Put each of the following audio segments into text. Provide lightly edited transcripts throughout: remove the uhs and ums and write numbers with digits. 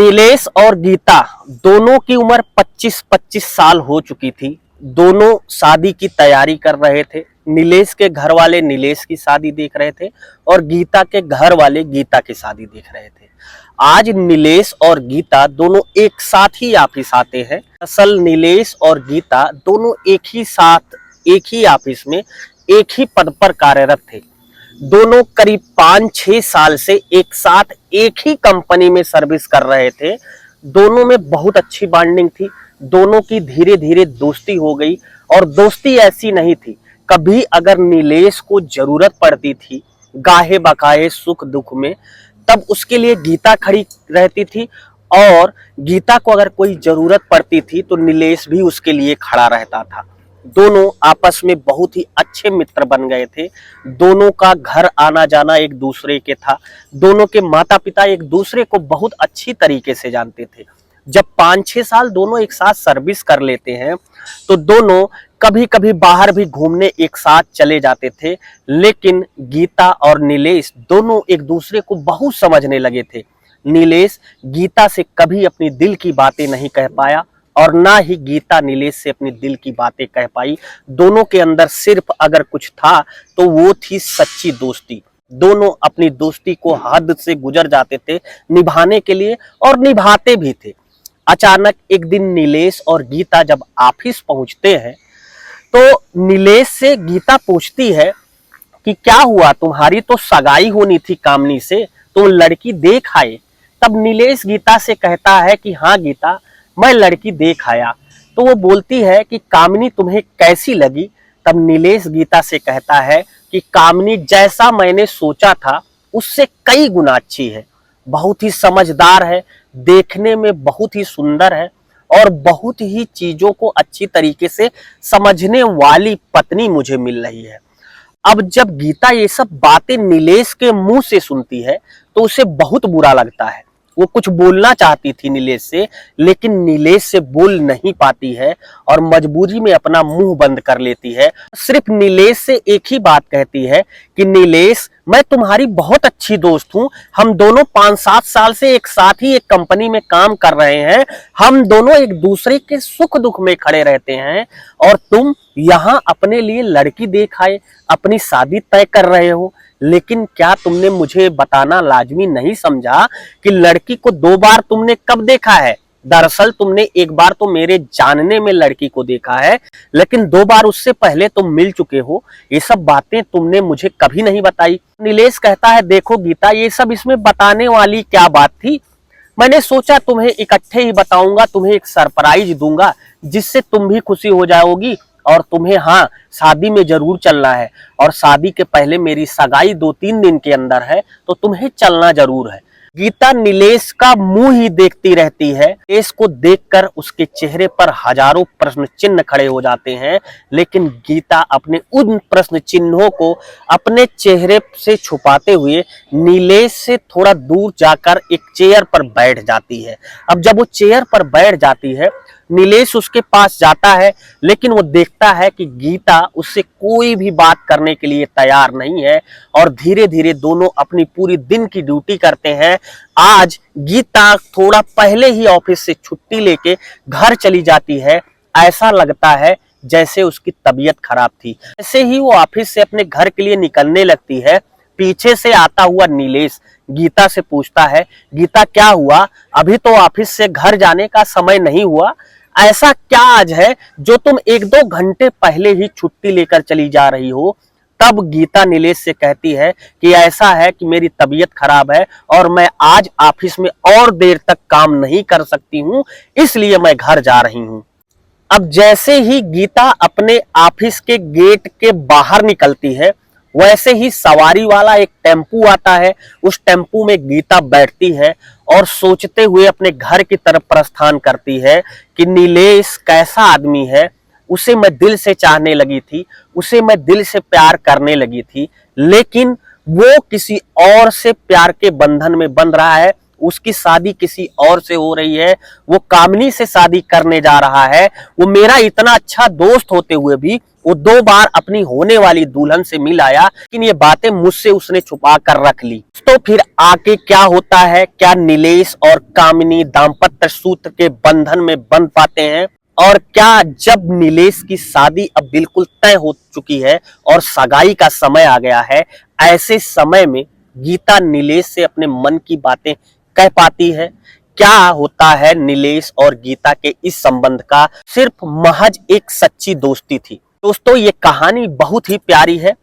नीलेश और गीता दोनों की उम्र 25-25 साल हो चुकी थी। दोनों शादी की तैयारी कर रहे थे। नीलेश के घर वाले नीलेश की शादी देख रहे थे और गीता के घर वाले गीता की शादी देख रहे थे। आज नीलेश और गीता दोनों एक साथ ही ऑफिस आते हैं। असल नीलेश और गीता दोनों एक ही साथ एक ही ऑफिस में एक ही पद पर कार्यरत थे। दोनों करीब 5-6 साल से एक साथ एक ही कंपनी में सर्विस कर रहे थे। दोनों में बहुत अच्छी बॉन्डिंग थी। दोनों की धीरे धीरे दोस्ती हो गई और दोस्ती ऐसी नहीं थी, कभी अगर नीलेश को जरूरत पड़ती थी गाहे बकाए सुख दुख में, तब उसके लिए गीता खड़ी रहती थी और गीता को अगर कोई जरूरत पड़ती थी तो नीलेश भी उसके लिए खड़ा रहता था। दोनों आपस में बहुत ही अच्छे मित्र बन गए थे। दोनों का घर आना जाना एक दूसरे के था। दोनों के माता पिता एक दूसरे को बहुत अच्छी तरीके से जानते थे। जब 5-6 साल दोनों एक साथ सर्विस कर लेते हैं तो दोनों कभी कभी बाहर भी घूमने एक साथ चले जाते थे। लेकिन गीता और नीलेश दोनों एक दूसरे को बहुत समझने लगे थे। नीलेश गीता से कभी अपनी दिल की बातें नहीं कह पाया और ना ही गीता नीलेश से अपनी दिल की बातें कह पाई। दोनों के अंदर सिर्फ अगर कुछ था तो वो थी सच्ची दोस्ती। दोनों अपनी दोस्ती को हद से गुजर जाते थे निभाने के लिए और निभाते भी थे। अचानक एक दिन नीलेश और गीता जब ऑफिस पहुंचते हैं तो नीलेश से गीता पूछती है कि क्या हुआ, तुम्हारी तो सगाई होनी थी कामनी से, तुम लड़की देख आए। तब नीलेश गीता से कहता है कि हाँ गीता, मैं लड़की देख आया। तो वो बोलती है कि कामनी तुम्हें कैसी लगी। तब नीलेश गीता से कहता है कि कामनी जैसा मैंने सोचा था उससे कई गुना अच्छी है, बहुत ही समझदार है, देखने में बहुत ही सुंदर है और बहुत ही चीजों को अच्छी तरीके से समझने वाली पत्नी मुझे मिल रही है। अब जब गीता ये सब बातें नीलेश के मुंह से सुनती है तो उसे बहुत बुरा लगता है। वो कुछ बोलना चाहती थी नीलेश से, लेकिन नीलेश से बोल नहीं पाती है और मजबूरी में अपना मुंह बंद कर लेती है। सिर्फ नीलेश से एक ही बात कहती है कि नीलेश, मैं तुम्हारी बहुत अच्छी दोस्त हूं। हम दोनों 5-7 साल से एक साथ ही एक कंपनी में काम कर रहे हैं। हम दोनों एक दूसरे के सुख दुख में खड़े रहते हैं और तुम यहाँ अपने लिए लड़की देख आए, अपनी शादी तय कर रहे हो। लेकिन क्या तुमने मुझे बताना लाजमी नहीं समझा कि लड़की को 2 बार तुमने कब देखा है? दरअसल तुमने एक बार तो मेरे जानने में लड़की को देखा है, लेकिन 2 बार उससे पहले तुम मिल चुके हो। ये सब बातें तुमने मुझे कभी नहीं बताई। नीलेश कहता है, देखो गीता, ये सब इसमें बताने वाली क्या बात थी। मैंने सोचा तुम्हें इकट्ठे ही बताऊंगा, तुम्हें एक सरप्राइज दूंगा जिससे तुम भी खुशी हो जाओगी और तुम्हें हाँ शादी में जरूर चलना है और शादी के पहले मेरी सगाई 2-3 दिन के अंदर है तो तुम्हें चलना जरूर है। गीता नीलेश का मुंह ही देखती रहती है। नीलेश को देखकर उसके चेहरे पर हजारों प्रश्न चिन्ह खड़े हो जाते हैं, लेकिन गीता अपने उन प्रश्न चिन्हों को अपने चेहरे से छुपाते हुए नीलेश से थोड़ा दूर जाकर एक चेयर पर बैठ जाती है। अब जब वो चेयर पर बैठ जाती है, नीलेश उसके पास जाता है, लेकिन वो देखता है कि गीता उससे कोई भी बात करने के लिए तैयार नहीं है और धीरे धीरे दोनों अपनी पूरी दिन की ड्यूटी करते हैं। आज गीता थोड़ा पहले ही ऑफिस से छुट्टी लेके घर चली जाती है। ऐसा लगता है जैसे उसकी तबीयत खराब थी। जैसे ही वो ऑफिस से अपने घर के लिए निकलने लगती है, पीछे से आता हुआ नीलेश गीता से पूछता है, गीता क्या हुआ, अभी तो ऑफिस से घर जाने का समय नहीं हुआ। ऐसा क्या आज है जो तुम 1-2 घंटे पहले ही छुट्टी लेकर चली जा रही हो। तब गीता नीलेश से कहती है कि ऐसा है कि मेरी तबीयत खराब है और मैं आज ऑफिस में और देर तक काम नहीं कर सकती हूँ, इसलिए मैं घर जा रही हूँ। अब जैसे ही गीता अपने ऑफिस के गेट के बाहर निकलती है, वैसे ही सवारी वाला एक टेम्पू आता है। उस टेम्पू में गीता बैठती है और सोचते हुए अपने घर की तरफ प्रस्थान करती है कि नीलेश कैसा आदमी है, उसे मैं दिल से चाहने लगी थी, उसे मैं दिल से प्यार करने लगी थी, लेकिन वो किसी और से प्यार के बंधन में बंध रहा है। उसकी शादी किसी और से हो रही है, वो कामनी से शादी करने जा रहा है, वो मेरा इतना अच्छा दोस्त होते हुए भी वो 2 बार अपनी होने वाली दुल्हन से मिल आया, लेकिन ये बातें मुझसे उसने छुपा कर रख ली। तो फिर आगे क्या होता है, क्या नीलेश और कामिनी दाम्पत्य सूत्र के बंधन में बंध पाते हैं, और क्या जब नीलेश की शादी अब बिल्कुल तय हो चुकी है और सगाई का समय आ गया है, ऐसे समय में गीता नीलेश से अपने मन की बातें कह पाती है। क्या होता है नीलेश और गीता के इस संबंध का, सिर्फ महज एक सच्ची दोस्ती थी। दोस्तों, ये कहानी बहुत ही प्यारी है,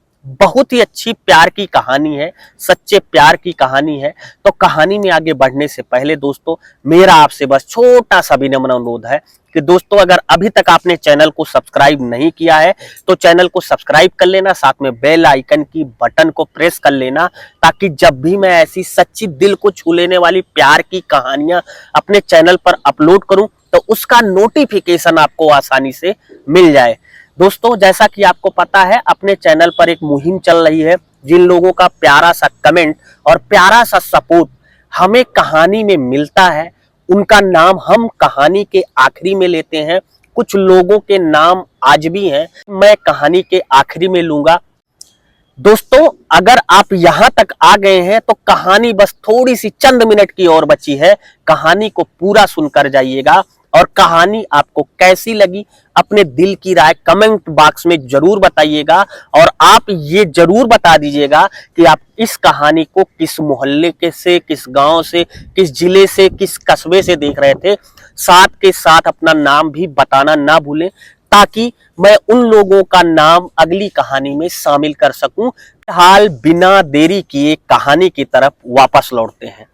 बहुत ही अच्छी प्यार की कहानी है, सच्चे प्यार की कहानी है। तो कहानी में आगे बढ़ने से पहले दोस्तों, मेरा आपसे बस छोटा सा विनम्र अनुरोध है कि दोस्तों, अगर अभी तक आपने चैनल को सब्सक्राइब नहीं किया है तो चैनल को सब्सक्राइब कर लेना, साथ में बेल आइकन की बटन को प्रेस कर लेना, ताकि जब भी मैं ऐसी सच्ची दिल को छू लेने वाली प्यार की कहानियां अपने चैनल पर अपलोड करूं तो उसका नोटिफिकेशन आपको आसानी से मिल जाए। दोस्तों, जैसा कि आपको पता है, अपने चैनल पर एक मुहिम चल रही है। जिन लोगों का प्यारा सा कमेंट और प्यारा सा सपोर्ट हमें कहानी में मिलता है, उनका नाम हम कहानी के आखिरी में लेते हैं। कुछ लोगों के नाम आज भी हैं, मैं कहानी के आखिरी में लूंगा। दोस्तों, अगर आप यहां तक आ गए हैं तो कहानी बस थोड़ी सी चंद मिनट की और बची है। कहानी को पूरा सुनकर जाइएगा, और कहानी आपको कैसी लगी अपने दिल की राय कमेंट बॉक्स में जरूर बताइएगा। और आप ये जरूर बता दीजिएगा कि आप इस कहानी को किस मोहल्ले के से, किस गांव से, किस जिले से, किस कस्बे से देख रहे थे। साथ के साथ अपना नाम भी बताना ना भूलें, ताकि मैं उन लोगों का नाम अगली कहानी में शामिल कर सकूं। हाल बिना देरी किए कहानी की तरफ वापस लौटते हैं।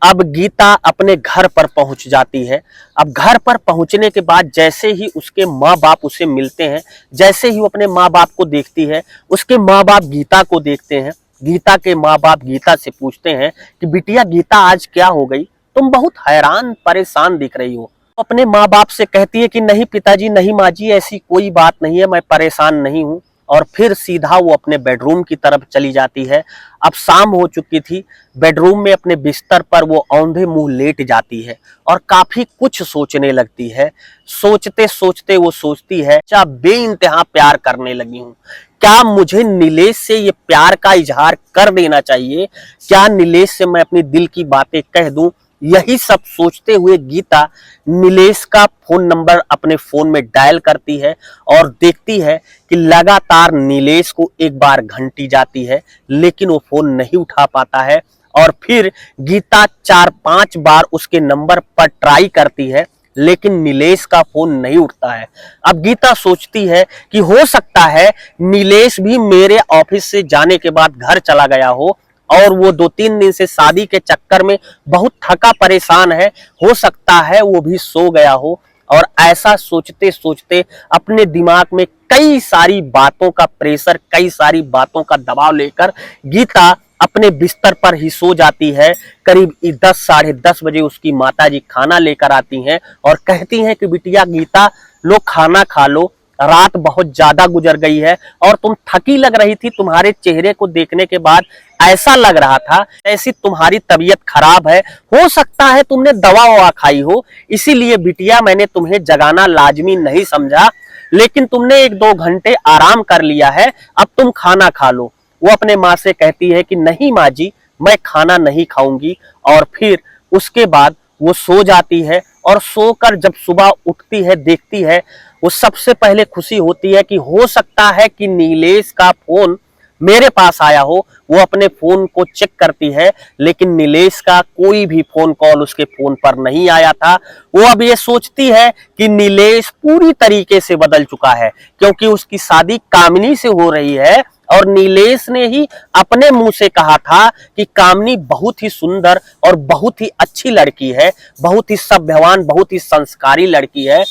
अब गीता अपने घर पर पहुंच जाती है। अब घर पर पहुंचने के बाद जैसे ही उसके माँ बाप उसे मिलते हैं, जैसे ही वो अपने माँ बाप को देखती है, उसके माँ बाप गीता को देखते हैं। गीता के माँ बाप गीता से पूछते हैं कि बिटिया गीता, आज क्या हो गई, तुम बहुत हैरान परेशान दिख रही हो। अपने माँ बाप से कहती है कि नहीं पिताजी, नहीं माँ जी, ऐसी कोई बात नहीं है, मैं परेशान नहीं हूँ। और फिर सीधा वो अपने बेडरूम की तरफ चली जाती है। अब शाम हो चुकी थी। बेडरूम में अपने बिस्तर पर वो औंधे मुंह लेट जाती है और काफी कुछ सोचने लगती है। सोचते सोचते वो सोचती है, क्या बेइंतहा प्यार करने लगी हूँ, क्या मुझे नीलेश से ये प्यार का इजहार कर देना चाहिए, क्या नीलेश से मैं अपनी दिल की बातें कह दूं। यही सब सोचते हुए गीता नीलेश का फोन नंबर अपने फोन में डायल करती है और देखती है कि लगातार नीलेश को एक बार घंटी जाती है, लेकिन वो फोन नहीं उठा पाता है। और फिर गीता 4-5 बार उसके नंबर पर ट्राई करती है, लेकिन नीलेश का फोन नहीं उठता है। अब गीता सोचती है कि हो सकता है नीलेश भी मेरे ऑफिस से जाने के बाद घर चला गया हो, और वो 2-3 दिन से शादी के चक्कर में बहुत थका परेशान है, हो सकता है वो भी सो गया हो। और ऐसा सोचते सोचते अपने दिमाग में कई सारी बातों का प्रेशर, कई सारी बातों का दबाव लेकर गीता अपने बिस्तर पर ही सो जाती है। करीब 10-10:30 बजे उसकी माताजी खाना लेकर आती हैं और कहती हैं कि बिटिया गीता, लो खाना खा लो, रात बहुत ज्यादा गुजर गई है और तुम थकी लग रही थी। तुम्हारे चेहरे को देखने के बाद ऐसा लग रहा था जैसी तुम्हारी तबीयत खराब है, हो सकता है तुमने दवा ववा खाई हो, इसीलिए बिटिया मैंने तुम्हें जगाना लाजमी नहीं समझा, लेकिन तुमने 1-2 घंटे आराम कर लिया है, अब तुम खाना खा लो। वो अपने माँ से कहती है कि नहीं माँ जी, मैं खाना नहीं खाऊंगी। और फिर उसके बाद वो सो जाती है, और सोकर जब सुबह उठती है, देखती है, वो सबसे पहले खुशी होती है कि हो सकता है कि नीलेश का फोन मेरे पास आया हो। वो अपने फोन को चेक करती है, लेकिन नीलेश का कोई भी फोन कॉल उसके फोन पर नहीं आया था। वो अब ये सोचती है कि नीलेश पूरी तरीके से बदल चुका है, क्योंकि उसकी शादी कामिनी से हो रही है, और नीलेश ने ही अपने मुंह से कहा था कि कामिनी बहुत ही सुंदर और बहुत ही अच्छी लड़की है, बहुत ही सभ्यवान, बहुत ही संस्कारी लड़की है।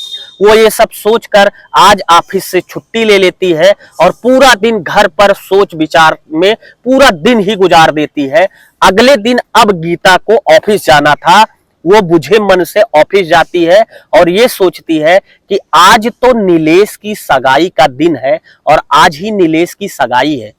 वो ये सब सोचकर आज ऑफिस से छुट्टी ले लेती है और पूरा दिन घर पर सोच विचार में पूरा दिन ही गुजार देती है। अगले दिन अब गीता को ऑफिस जाना था। वो बुझे मन से ऑफिस जाती है और ये सोचती है कि आज तो नीलेश की सगाई का दिन है, और आज ही नीलेश की सगाई है,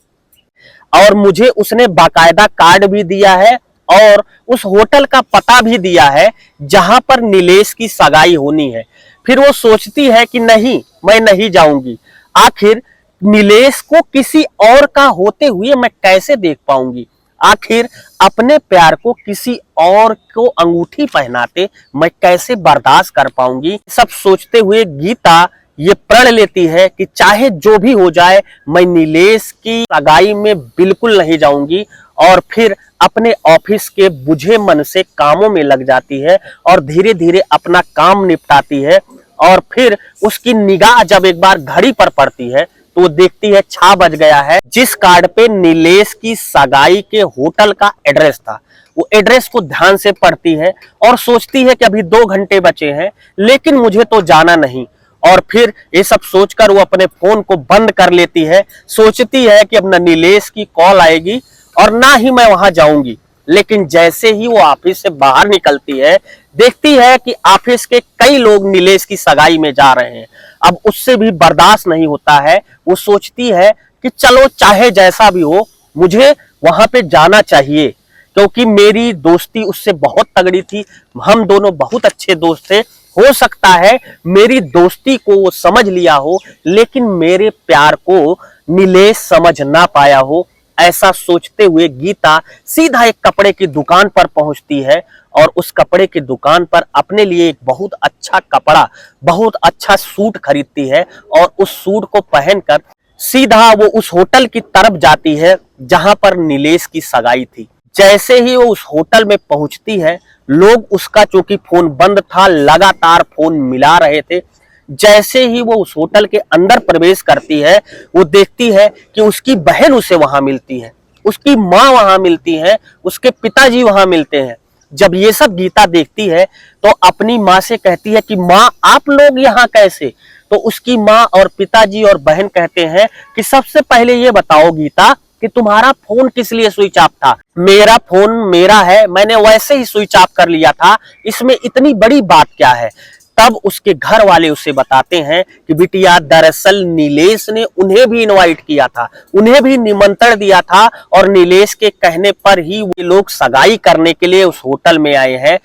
और मुझे उसने बाकायदा कार्ड भी दिया है और उस होटल का पता भी दिया है जहां पर नीलेश की सगाई होनी है। फिर वो सोचती है कि नहीं, मैं नहीं जाऊंगी। आखिर नीलेश को किसी और का होते हुए मैं कैसे देख पाऊंगी, आखिर अपने प्यार को किसी और को अंगूठी पहनाते मैं कैसे बर्दाश्त कर पाऊंगी। सब सोचते हुए गीता ये प्रण लेती है कि चाहे जो भी हो जाए मैं नीलेश की सगाई में बिल्कुल नहीं जाऊंगी, और फिर अपने ऑफिस के बुझे मन से कामों में लग जाती है और धीरे धीरे अपना काम निपटाती है। और फिर उसकी निगाह जब एक बार घड़ी पर पड़ती है तो वो देखती है 6 बज गया है। जिस कार्ड पे नीलेश की सगाई के होटल का एड्रेस था, वो एड्रेस को ध्यान से पढ़ती है और सोचती है कि अभी 2 घंटे बचे हैं, लेकिन मुझे तो जाना नहीं। और फिर ये सब सोचकर वो अपने फोन को बंद कर लेती है। सोचती है कि अब न नीलेश की कॉल आएगी और ना ही मैं वहां जाऊंगी। लेकिन जैसे ही वो ऑफिस से बाहर निकलती है, देखती है कि ऑफिस के कई लोग नीलेश की सगाई में जा रहे हैं। अब उससे भी बर्दाश्त नहीं होता है। वो सोचती है कि चलो चाहे जैसा भी हो, मुझे वहां पे जाना चाहिए, क्योंकि मेरी दोस्ती उससे बहुत तगड़ी थी, हम दोनों बहुत अच्छे दोस्त थे। हो सकता है मेरी दोस्ती को वो समझ लिया हो, लेकिन मेरे प्यार को नीलेश समझ ना पाया हो। ऐसा सोचते हुए गीता सीधा एक कपड़े की दुकान पर पहुंचती है और उस कपड़े की दुकान पर अपने लिए एक बहुत अच्छा कपड़ा, बहुत अच्छा सूट खरीदती है और उस सूट को पहनकर सीधा वो उस होटल की तरफ जाती है जहां पर नीलेश की सगाई थी। जैसे ही वो उस होटल में पहुंचती है, लोग उसका, चूंकि फोन बंद था, लगातार फोन मिला रहे थे। जैसे ही वो उस होटल के अंदर प्रवेश करती है, वो देखती है कि उसकी बहन उसे वहां मिलती है, उसकी माँ वहां मिलती है, उसके पिताजी वहां मिलते हैं। जब ये सब गीता देखती है तो अपनी माँ से कहती है कि माँ, आप लोग यहाँ कैसे? तो उसकी माँ और पिताजी और बहन कहते हैं कि सबसे पहले ये बताओ गीता कि तुम्हारा फोन किस लिए स्विच ऑफ था? मेरा फोन मेरा है, मैंने वैसे ही स्विच ऑफ कर लिया था, इसमें इतनी बड़ी बात क्या है? तब उसके घर वाले उसे बताते हैं कि बिटिया, दरअसल नीलेश ने उन्हें भी इनवाइट किया था, उन्हें भी निमंत्रण दिया था, और नीलेश के कहने पर ही वो लोग सगाई करने के लिए उस होटल में आए हैं।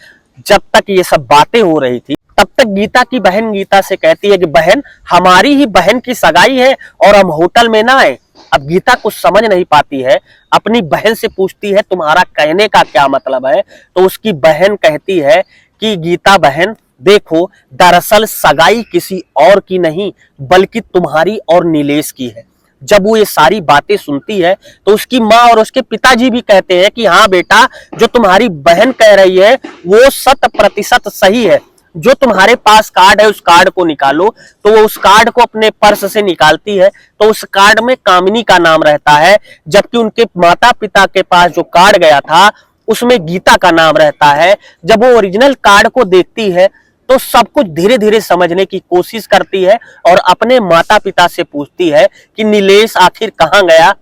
जब तक ये सब बातें हो रही थी, तब तक गीता की बहन गीता से कहती है कि बहन, हमारी ही बहन की सगाई है और हम होटल में ना आए। अब गीता कुछ समझ नहीं पाती है, अपनी बहन से पूछती है तुम्हारा कहने का क्या मतलब है? तो उसकी बहन कहती है कि गीता बहन देखो, दरअसल सगाई किसी और की नहीं बल्कि तुम्हारी और नीलेश की है। जब वो ये सारी बातें सुनती है तो उसकी माँ और उसके पिताजी भी कहते हैं कि हाँ बेटा, जो तुम्हारी बहन कह रही है वो 100% सही है। जो तुम्हारे पास कार्ड है उस कार्ड को निकालो। तो वो उस कार्ड को अपने पर्स से निकालती है तो उस कार्ड में कामिनी का नाम रहता है, जबकि उनके माता पिता के पास जो कार्ड गया था उसमें गीता का नाम रहता है। जब वो ओरिजिनल कार्ड को देखती है तो सब कुछ धीरे धीरे समझने की कोशिश करती है और अपने माता पिता से पूछती है कि नीलेश आखिर कहाँ गया।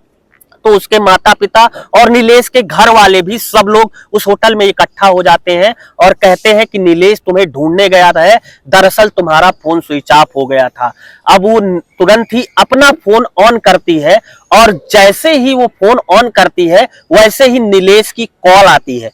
तो उसके माता पिता और नीलेश के घर वाले भी सब लोग उस होटल में इकट्ठा हो जाते हैं और कहते हैं कि नीलेश तुम्हें ढूंढने गया था, दरअसल तुम्हारा फोन स्विच ऑफ हो गया था। अब वो तुरंत ही अपना फोन ऑन करती है और जैसे ही वो फोन ऑन करती है वैसे ही नीलेश की कॉल आती है।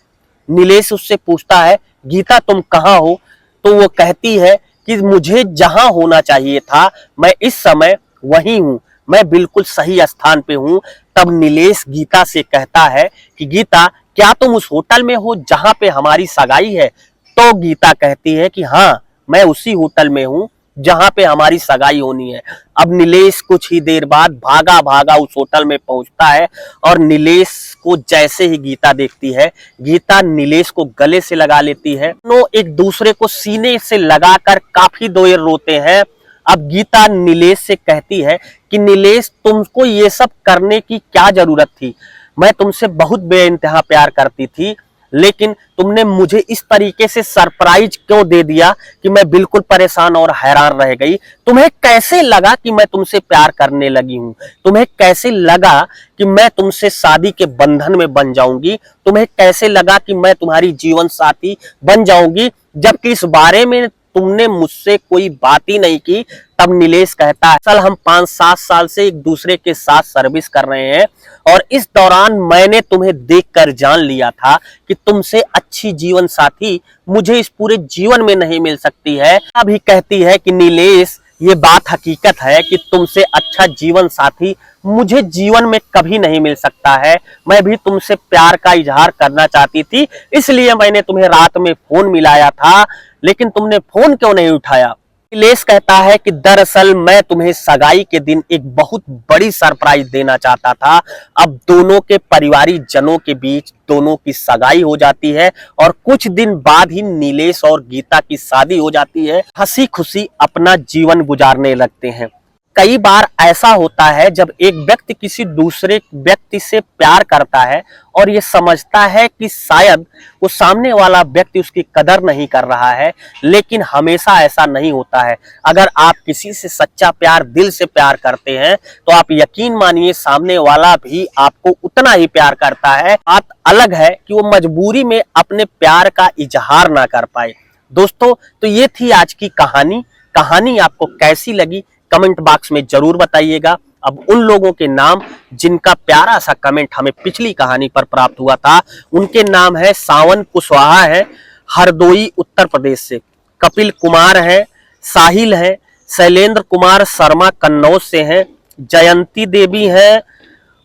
नीलेश उससे पूछता है गीता तुम कहाँ हो? तो वो कहती है कि मुझे जहां होना चाहिए था मैं इस समय वहीं हूं, मैं बिल्कुल सही स्थान पे हूं। तब नीलेश गीता से कहता है कि गीता, क्या तुम उस होटल में हो जहां पे हमारी सगाई है? तो गीता कहती है कि हाँ, मैं उसी होटल में हूं जहां पे हमारी सगाई होनी है। अब नीलेश कुछ ही देर बाद भागा भागा उस होटल में पहुंचता है और नीलेश को जैसे ही गीता देखती है, गीता नीलेश को गले से लगा लेती है। दोनों एक दूसरे को सीने से लगाकर काफी देर रोते हैं। अब गीता नीलेश से कहती है कि नीलेश, तुमको ये सब करने की क्या जरूरत थी? मैं तुमसे बहुत बेइंतहा प्यार करती थी, लेकिन तुमने मुझे इस तरीके से सरप्राइज क्यों दे दिया कि मैं बिल्कुल परेशान और हैरान रह गई। तुम्हें कैसे लगा कि मैं तुमसे प्यार करने लगी हूं? तुम्हें कैसे लगा कि मैं तुमसे शादी के बंधन में बन जाऊंगी? तुम्हें कैसे लगा कि मैं तुम्हारी जीवन साथी बन जाऊंगी, जबकि इस बारे में तुमने मुझसे कोई बात ही नहीं की? तब नीलेश कहता है, सल हम 5-7 साल से एक दूसरे के साथ सर्विस कर रहे हैं और इस दौरान मैंने तुम्हें देखकर जान लिया था कि तुमसे अच्छी जीवन साथी मुझे इस पूरे जीवन में नहीं मिल सकती है। अभी कहती है कि नीलेश, ये बात हकीकत है कि तुमसे अच्छा जीवन साथी मुझे जीवन में कभी नहीं मिल सकता है। मैं भी तुमसे प्यार का इजहार करना चाहती थी, इसलिए मैंने तुम्हें रात में फोन मिलाया था, लेकिन तुमने फोन क्यों नहीं उठाया। नीलेश कहता है कि दरअसल मैं तुम्हें सगाई के दिन एक बहुत बड़ी सरप्राइज देना चाहता था। अब दोनों के पारिवारिक जनों के बीच दोनों की सगाई हो जाती है और कुछ दिन बाद ही नीलेश और गीता की शादी हो जाती है। हंसी खुशी अपना जीवन गुजारने लगते हैं। कई बार ऐसा होता है जब एक व्यक्ति किसी दूसरे व्यक्ति से प्यार करता है और ये समझता है कि शायद वो सामने वाला व्यक्ति उसकी कदर नहीं कर रहा है, लेकिन हमेशा ऐसा नहीं होता है। अगर आप किसी से सच्चा प्यार, दिल से प्यार करते हैं तो आप यकीन मानिए सामने वाला भी आपको उतना ही प्यार करता है। बात अलग है कि वो मजबूरी में अपने प्यार का इजहार ना कर पाए। दोस्तों, तो ये थी आज की कहानी आपको कैसी लगी कमेंट बॉक्स में जरूर बताइएगा। अब उन लोगों के नाम जिनका प्यारा सा कमेंट हमें पिछली कहानी पर प्राप्त हुआ था, उनके नाम है सावन कुशवाहा है, हरदोई उत्तर प्रदेश से, कपिल कुमार है, साहिल है, शैलेंद्र कुमार शर्मा कन्नौज से हैं, जयंती देवी है,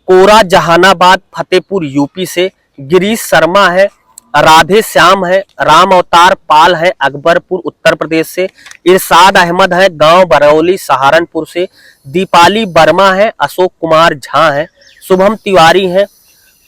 कोरा जहानाबाद फतेहपुर यूपी से, गिरीश शर्मा है, राधे श्याम है, राम अवतार पाल है अकबरपुर उत्तर प्रदेश से, इरशाद अहमद है गांव बरौली सहारनपुर से, दीपाली वर्मा है, अशोक कुमार झा है, शुभम तिवारी है,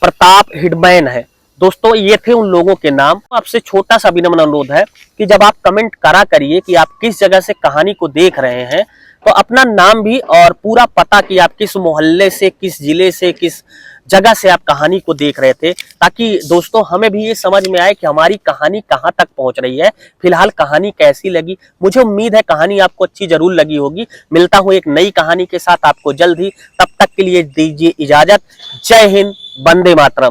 प्रताप हिडमैन है। दोस्तों, ये थे उन लोगों के नाम। आपसे छोटा सा विनम्र अनुरोध है कि जब आप कमेंट करा करिए कि आप किस जगह से कहानी को देख रहे हैं, तो अपना नाम भी और पूरा पता कि आप किस मोहल्ले से, किस जिले से, किस जगह से आप कहानी को देख रहे थे, ताकि दोस्तों हमें भी ये समझ में आए कि हमारी कहानी कहाँ तक पहुंच रही है। फिलहाल कहानी कैसी लगी, मुझे उम्मीद है कहानी आपको अच्छी जरूर लगी होगी। मिलता हूं एक नई कहानी के साथ आपको जल्द ही, तब तक के लिए दीजिए इजाजत। जय हिंद, वंदे मातरम।